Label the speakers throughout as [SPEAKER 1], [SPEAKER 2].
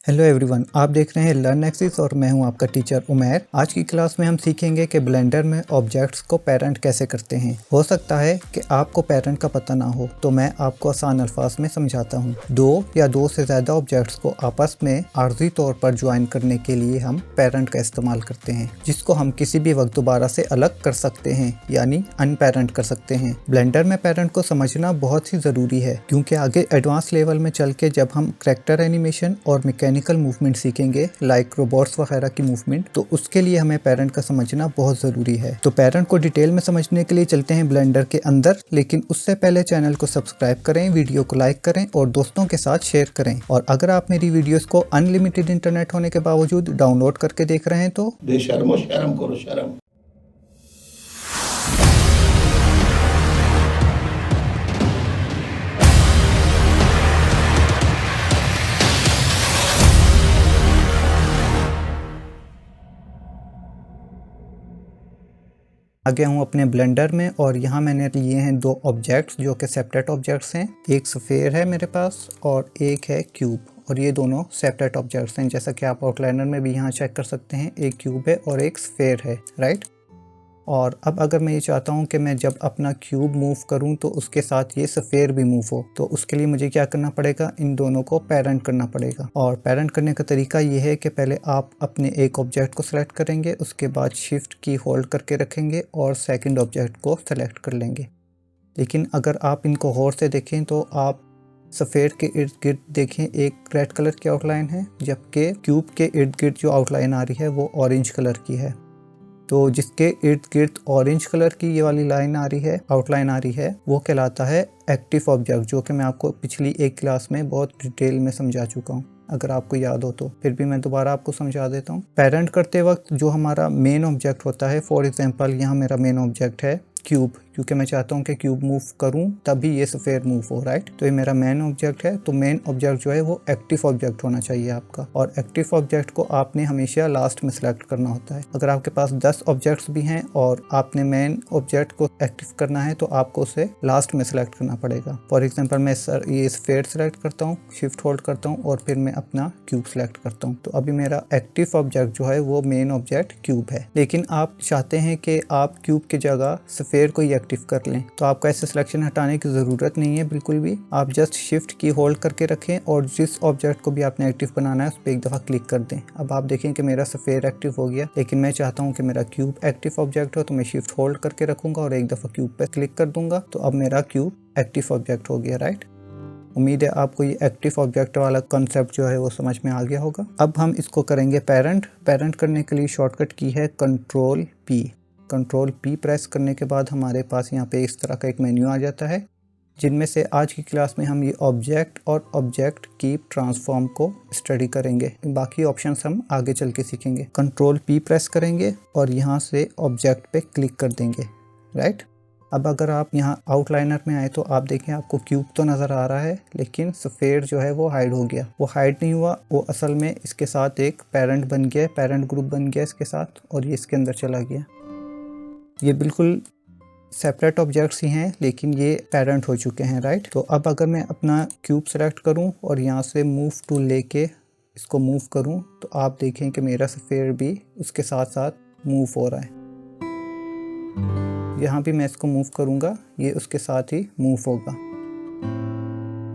[SPEAKER 1] Hello everyone, आप देख रहे हैं लर्न एक्सिस और मैं हूं आपका टीचर उमैर। आज की क्लास में हम सीखेंगे कि ब्लेंडर में ऑब्जेक्ट्स को पेरेंट कैसे करते हैं। हो सकता है कि आपको पेरेंट का पता ना हो, तो मैं आपको आसान अल्फाज में समझाता हूं। दो या दो से ज़्यादा ऑब्जेक्ट्स को आपस में आर्जी तौर पर ज्वाइन करने के लिए हम पेरेंट का इस्तेमाल करते हैं, जिसको हम किसी भी वक्त दोबारा से अलग कर सकते हैं, यानी अनपेरेंट कर सकते हैं। ब्लेंडर में पेरेंट को समझना बहुत ही ज़रूरी है, क्योंकि आगे एडवांस लेवल में चल के जब हम करैक्टर एनिमेशन और मैकेनिकल मूवमेंट सीखेंगे, लाइक रोबोट्स वगैरह की मूवमेंट, तो उसके लिए हमें पेरेंट का समझना बहुत ज़रूरी है। तो पेरेंट को डिटेल में समझने के लिए चलते हैं ब्लेंडर के अंदर, लेकिन उससे पहले चैनल को सब्सक्राइब करें, वीडियो को लाइक करें और दोस्तों के साथ शेयर करें। और अगर आप मेरी वीडियोस को अनलिमिटेड इंटरनेट होने के बावजूद डाउनलोड करके देख रहे हैं तो
[SPEAKER 2] बेशर्मो शर्म करो शर्म।
[SPEAKER 1] आ गया हूँ अपने ब्लेंडर में और यहाँ मैंने लिए हैं दो ऑब्जेक्ट्स जो कि सेपरेट ऑब्जेक्ट्स हैं। एक स्फीयर है मेरे पास और एक है क्यूब, और ये दोनों सेपरेट ऑब्जेक्ट्स हैं। जैसा कि आप आउटलाइनर में भी यहाँ चेक कर सकते हैं, एक क्यूब है और एक स्फीयर है, राइट। और अब अगर मैं ये चाहता हूँ कि मैं जब अपना क्यूब मूव करूँ तो उसके साथ ये स्फीयर भी मूव हो, तो उसके लिए मुझे क्या करना पड़ेगा, इन दोनों को पेरेंट करना पड़ेगा। और पेरेंट करने का तरीका ये है कि पहले आप अपने एक ऑब्जेक्ट को सिलेक्ट करेंगे, उसके बाद शिफ्ट की होल्ड करके रखेंगे और सेकंड ऑब्जेक्ट को सेलेक्ट कर लेंगे। लेकिन अगर आप इनको गौर से देखें तो आप सफ़ेद के इर्द गिर्द देखें एक रेड कलर की आउटलाइन है, जबकि क्यूब के इर्द गिर्द जो आउटलाइन आ रही है वो ऑरेंज कलर की है। तो जिसके इर्द गिर्द ऑरेंज कलर की ये वाली लाइन आ रही है, आउटलाइन आ रही है, वो कहलाता है एक्टिव ऑब्जेक्ट, जो कि मैं आपको पिछली एक क्लास में बहुत डिटेल में समझा चुका हूँ। अगर आपको याद हो तो फिर भी मैं दोबारा आपको समझा देता हूँ। पेरेंट करते वक्त जो हमारा मेन ऑब्जेक्ट होता है, फॉर एग्जांपल यहाँ मेरा मेन ऑब्जेक्ट है क्यूब, क्योंकि मैं चाहता हूँ कि क्यूब मूव करूँ तभी ये स्फीयर मूव हो, राइट। तो ये मेरा मेन ऑब्जेक्ट है, तो मेन ऑब्जेक्ट जो है वो एक्टिव ऑब्जेक्ट होना चाहिए आपका, और एक्टिव ऑब्जेक्ट को आपने हमेशा लास्ट में सिलेक्ट करना होता है। अगर आपके पास 10 ऑब्जेक्ट्स भी हैं और आपने मेन ऑब्जेक्ट को एक्टिव करना है तो आपको उसे लास्ट में सिलेक्ट करना पड़ेगा। फॉर एग्जाम्पल मैं ये स्फीयर सिलेक्ट करता हूँ, शिफ्ट होल्ड करता हूँ और फिर मैं अपना क्यूब सिलेक्ट करता हूँ। तो अभी मेरा एक्टिव ऑब्जेक्ट जो है वो मेन ऑब्जेक्ट क्यूब है। लेकिन आप चाहते हैं कि आप क्यूब की जगह स्फीयर को ही एक्टिव कर लें, तो आपको ऐसे सिलेक्शन हटाने की ज़रूरत नहीं है बिल्कुल भी। आप जस्ट शिफ्ट की होल्ड करके रखें और जिस ऑब्जेक्ट को भी आपने एक्टिव बनाना है उस पर एक दफ़ा क्लिक कर दें। अब आप देखें कि मेरा स्फीयर एक्टिव हो गया, लेकिन मैं चाहता हूँ कि मेरा क्यूब एक्टिव ऑब्जेक्ट हो, तो मैं शिफ्ट होल्ड करके रखूँगा और एक दफ़ा क्यूब पर क्लिक कर दूँगा, तो अब मेरा क्यूब एक्टिव ऑब्जेक्ट हो गया, राइट। उम्मीद है आपको ये एक्टिव ऑब्जेक्ट वाला कॉन्सेप्ट जो है वो समझ में आ गया होगा। अब हम इसको करेंगे पेरेंट। पेरेंट करने के लिए शॉर्टकट की है control P. Control P press करने के बाद हमारे पास यहाँ पे इस तरह का एक मेन्यू आ जाता है, जिनमें से आज की क्लास में हम ये ऑब्जेक्ट और ऑब्जेक्ट की ट्रांसफॉर्म को स्टडी करेंगे। बाकी ऑप्शंस हम आगे चल के सीखेंगे। कंट्रोल पी प्रेस करेंगे और यहाँ से ऑब्जेक्ट पे क्लिक कर देंगे, राइट। अब अगर आप यहाँ आउटलाइनर में आए तो आप देखें आपको क्यूब तो नज़र आ रहा है, लेकिन स्फीयर जो है वो हाइड हो गया। वो हाइड नहीं हुआ, वो असल में इसके साथ एक पेरेंट बन गया, पेरेंट ग्रुप बन गया इसके साथ, और ये इसके अंदर चला गया। ये बिल्कुल सेपरेट ऑब्जेक्ट्स ही हैं, लेकिन ये पेरेंट हो चुके हैं, राइट। तो अब अगर मैं अपना क्यूब सेलेक्ट करूं और यहाँ से मूव टूल लेके इसको मूव करूं, तो आप देखें कि मेरा स्फीयर भी उसके साथ साथ मूव हो रहा है। यहाँ भी मैं इसको मूव करूँगा, ये उसके साथ ही मूव होगा।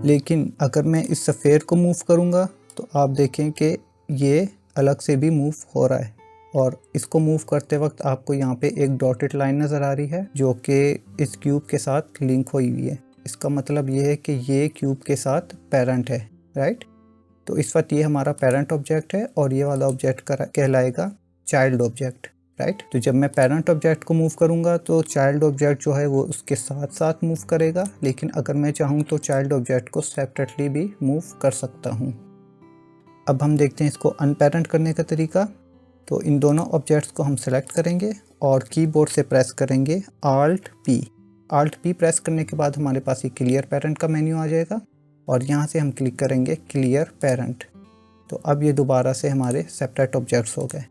[SPEAKER 1] लेकिन अगर मैं इस स्फीयर को मूव करूँगा तो आप देखें कि ये अलग से भी मूव हो रहा है, और इसको मूव करते वक्त आपको यहाँ पे एक डॉटेड लाइन नज़र आ रही है जो कि इस क्यूब के साथ लिंक हुई हुई है। इसका मतलब ये है कि ये क्यूब के साथ पेरेंट है, राइट। तो इस वक्त ये हमारा पेरेंट ऑब्जेक्ट है और ये वाला ऑब्जेक्ट कहलाएगा चाइल्ड ऑब्जेक्ट, राइट। तो जब मैं पेरेंट ऑब्जेक्ट को मूव करूंगा तो चाइल्ड ऑब्जेक्ट जो है वो उसके साथ साथ मूव करेगा, लेकिन अगर मैं चाहूँ तो चाइल्ड ऑब्जेक्ट को सेपरेटली भी मूव कर सकता हूँ। अब हम देखते हैं इसको अनपेरेंट करने का तरीका। तो इन दोनों ऑब्जेक्ट्स को हम सेलेक्ट करेंगे और कीबोर्ड से प्रेस करेंगे Alt P। Alt P press करने के बाद हमारे पास ये क्लियर पेरेंट का मेन्यू आ जाएगा और यहाँ से हम क्लिक करेंगे क्लियर पेरेंट। तो अब ये दोबारा से हमारे सेपरेट ऑब्जेक्ट्स हो गए।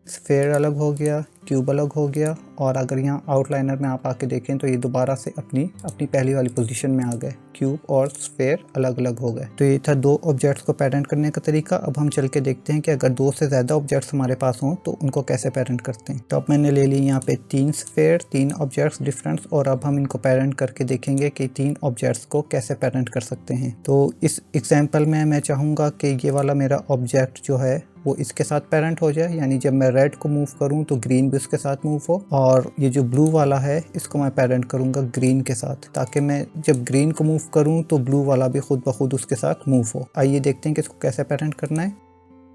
[SPEAKER 1] स्फेयर अलग हो गया, क्यूब अलग हो गया, और अगर यहाँ आउटलाइनर में आप आके देखें तो ये दोबारा से अपनी पहली वाली पोजीशन में आ गए। क्यूब और स्फेयर अलग अलग हो गए। तो ये था दो ऑब्जेक्ट्स को पेरेंट करने का तरीका। अब हम चल के देखते हैं कि अगर दो से ज़्यादा ऑब्जेक्ट्स हमारे पास हों तो उनको कैसे पेरेंट करते हैं। तो अब मैंने ले ली यहाँ पे 3 स्फेयर, 3 ऑब्जेक्ट्स डिफरेंट, और अब हम इनको पेरेंट करके देखेंगे कि 3 ऑब्जेक्ट्स को कैसे पेरेंट कर सकते हैं। तो इस एग्जाम्पल में मैं चाहूँगा कि ये वाला मेरा ऑब्जेक्ट जो है वो इसके साथ पेरेंट हो जाए, यानी जब मैं रेड को मूव करूं तो ग्रीन भी उसके साथ मूव हो, और ये जो ब्लू वाला है इसको मैं पेरेंट करूंगा ग्रीन के साथ, ताकि मैं जब ग्रीन को मूव करूं तो ब्लू वाला भी खुद ब खुद उसके साथ मूव हो। आइए देखते हैं कि इसको कैसे पेरेंट करना है।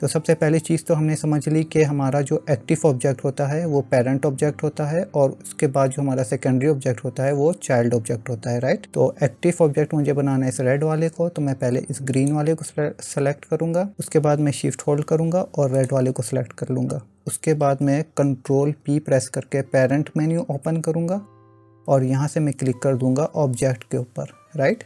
[SPEAKER 1] तो सबसे पहली चीज़ तो हमने समझ ली कि हमारा जो एक्टिव ऑब्जेक्ट होता है वो पेरेंट ऑब्जेक्ट होता है, और उसके बाद जो हमारा सेकेंडरी ऑब्जेक्ट होता है वो चाइल्ड ऑब्जेक्ट होता है, राइट। तो एक्टिव ऑब्जेक्ट मुझे बनाना है इस रेड वाले को, तो मैं पहले इस ग्रीन वाले को सेलेक्ट करूंगा, उसके बाद मैं शिफ्ट होल्ड करूंगा और रेड वाले को सिलेक्ट कर लूँगा। उसके बाद मैं कंट्रोल P प्रेस करके पेरेंट मेन्यू ओपन करूँगा और यहाँ से मैं क्लिक कर दूँगा ऑब्जेक्ट के ऊपर, राइट।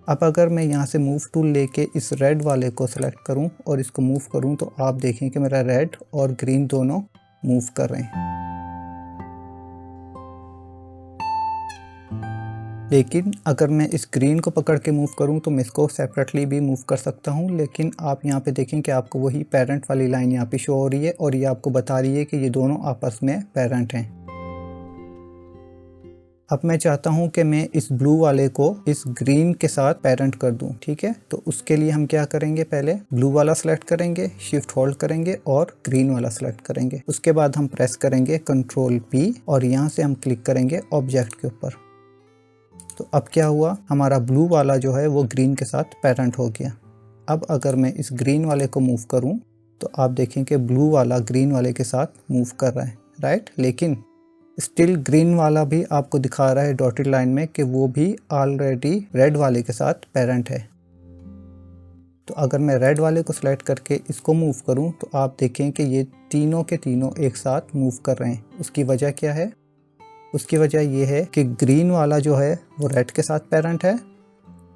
[SPEAKER 1] अब अगर मैं यहाँ से मूव टूल लेके इस रेड वाले को सिलेक्ट करूँ और इसको मूव करूँ तो आप देखें कि मेरा रेड और ग्रीन दोनों मूव कर रहे हैं। लेकिन अगर मैं इस ग्रीन को पकड़ के मूव करूँ तो मैं इसको सेपरेटली भी मूव कर सकता हूँ, लेकिन आप यहाँ पे देखें कि आपको वही पेरेंट वाली लाइन यहाँ पे शो हो रही है और ये आपको बता रही है कि ये दोनों आपस में पेरेंट हैं। अब मैं चाहता हूं कि मैं इस ब्लू वाले को इस ग्रीन के साथ पेरेंट कर दूं, ठीक है। तो उसके लिए हम क्या करेंगे, पहले ब्लू वाला सेलेक्ट करेंगे, शिफ्ट होल्ड करेंगे और ग्रीन वाला सेलेक्ट करेंगे। उसके बाद हम प्रेस करेंगे कंट्रोल P और यहाँ से हम क्लिक करेंगे ऑब्जेक्ट के ऊपर। तो अब क्या हुआ, हमारा ब्लू वाला जो है वो ग्रीन के साथ पेरेंट हो गया। अब अगर मैं इस ग्रीन वाले को मूव करूँ तो आप देखें कि ब्लू वाला ग्रीन वाले के साथ मूव कर रहा है, राइट। लेकिन स्टिल ग्रीन वाला भी आपको दिखा रहा है डॉटेड लाइन में कि वो भी ऑलरेडी रेड वाले के साथ पेरेंट है। तो अगर मैं रेड वाले को सिलेक्ट करके इसको मूव करूं तो आप देखें कि ये तीनों के तीनों एक साथ मूव कर रहे हैं। उसकी वजह क्या है, उसकी वजह ये है कि ग्रीन वाला जो है वो रेड के साथ पेरेंट है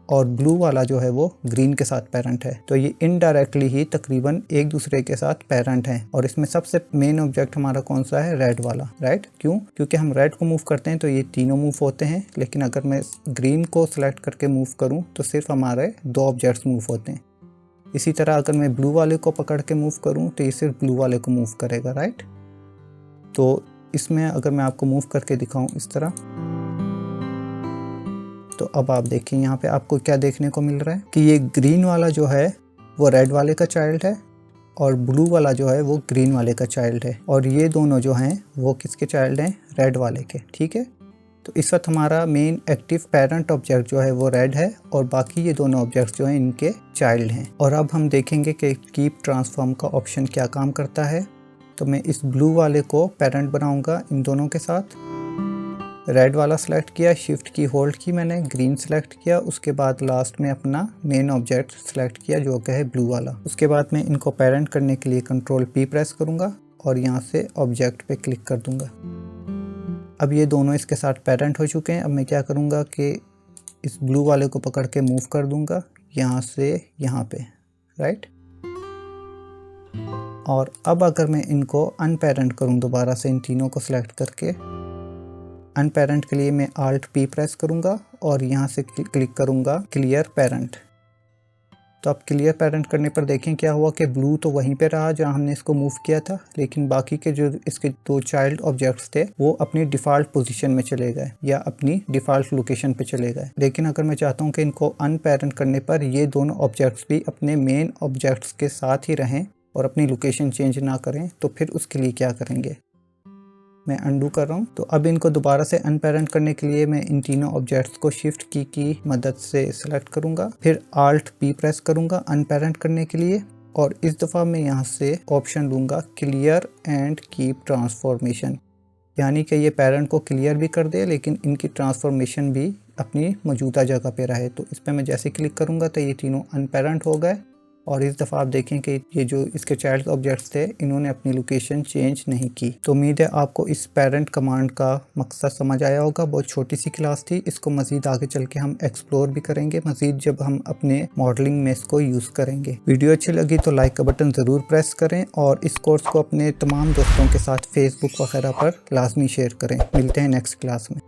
[SPEAKER 1] और ब्लू वाला जो है वो ग्रीन के साथ पेरेंट है। तो ये इनडायरेक्टली ही तकरीबन एक दूसरे के साथ पेरेंट हैं। और इसमें सबसे मेन ऑब्जेक्ट हमारा कौन सा है, रेड वाला, राइट। क्यों, क्योंकि हम रेड को मूव करते हैं तो ये तीनों मूव होते हैं, लेकिन अगर मैं ग्रीन को सिलेक्ट करके मूव करूं तो सिर्फ हमारे 2 ऑब्जेक्ट्स मूव होते हैं। इसी तरह अगर मैं ब्लू वाले को पकड़ के मूव करूं तो ये सिर्फ ब्लू वाले को मूव करेगा, राइट। तो इसमें अगर मैं आपको मूव करके दिखाऊं इस तरह, तो अब आप देखिए यहाँ पे आपको क्या देखने को मिल रहा है कि ये ग्रीन वाला जो है वो रेड वाले का चाइल्ड है और ब्लू वाला जो है वो ग्रीन वाले का चाइल्ड है, और ये दोनों जो हैं वो किसके चाइल्ड हैं, रेड वाले के, ठीक है। तो इस वक्त हमारा मेन एक्टिव पेरेंट ऑब्जेक्ट जो है वो रेड है और बाकी ये दोनों ऑब्जेक्ट्स जो हैं इनके चाइल्ड हैं। और अब हम देखेंगे कि कीप ट्रांसफॉर्म का ऑप्शन क्या काम करता है। तो मैं इस ब्लू वाले को पेरेंट बनाऊंगा इन दोनों के साथ। रेड वाला सेलेक्ट किया, शिफ्ट की होल्ड की मैंने, ग्रीन सेलेक्ट किया, उसके बाद लास्ट में अपना मेन ऑब्जेक्ट सेलेक्ट किया जो कि है ब्लू वाला। उसके बाद मैं इनको पेरेंट करने के लिए कंट्रोल P प्रेस करूंगा और यहाँ से ऑब्जेक्ट पे क्लिक कर दूंगा। अब ये दोनों इसके साथ पेरेंट हो चुके हैं। अब मैं क्या करूँगा कि इस ब्लू वाले को पकड़ के मूव कर दूंगा यहाँ से यहाँ पे, राइट। और अब अगर मैं इनको अनपेरेंट करूँ दोबारा से इन तीनों को सिलेक्ट करके, अनपेरेंट के लिए मैं Alt P प्रेस करूंगा और यहाँ से क्लिक करूंगा क्लियर पेरेंट। तो अब क्लियर पेरेंट करने पर देखें क्या हुआ कि ब्लू तो वहीं पे रहा जहाँ हमने इसको मूव किया था, लेकिन बाकी के जो इसके 2 चाइल्ड ऑब्जेक्ट्स थे वो अपनी डिफ़ॉल्ट पोजीशन में चले गए या अपनी डिफ़ॉल्ट लोकेशन पे चले गए। लेकिन अगर मैं चाहता हूँ कि इनको अनपेरेंट करने पर ये दोनों ऑब्जेक्ट्स भी अपने मेन ऑब्जेक्ट्स के साथ ही रहें और अपनी लोकेशन चेंज ना करें, तो फिर उसके लिए क्या करेंगे, मैं अंडू कर रहा हूँ। तो अब इनको दोबारा से अनपेरेंट करने के लिए मैं इन तीनों ऑब्जेक्ट्स को शिफ्ट की मदद से सेलेक्ट करूँगा, फिर Alt P प्रेस करूँगा अनपेरेंट करने के लिए, और इस दफ़ा मैं यहाँ से ऑप्शन लूँगा क्लियर एंड कीप ट्रांसफॉर्मेशन, यानी कि ये पेरेंट को क्लियर भी कर दे लेकिन इनकी ट्रांसफॉर्मेशन भी अपनी मौजूदा जगह पे रहे। तो इस पर मैं जैसे क्लिक करूँगा तो ये तीनों अनपेरेंट हो गए और इस दफ़ा आप देखें कि ये जो इसके चाइल्ड ऑब्जेक्ट्स थे इन्होंने अपनी लोकेशन चेंज नहीं की। तो उम्मीद है आपको इस पेरेंट कमांड का मकसद समझ आया होगा। बहुत छोटी सी क्लास थी, इसको मज़ीद आगे चल के हम एक्सप्लोर भी करेंगे मज़ीद जब हम अपने मॉडलिंग में इसको यूज़ करेंगे। वीडियो अच्छी लगी तो लाइक का बटन ज़रूर प्रेस करें और इस कोर्स को अपने तमाम दोस्तों के साथ फेसबुक वगैरह पर लाजमी शेयर करें। मिलते हैं नेक्स्ट क्लास में।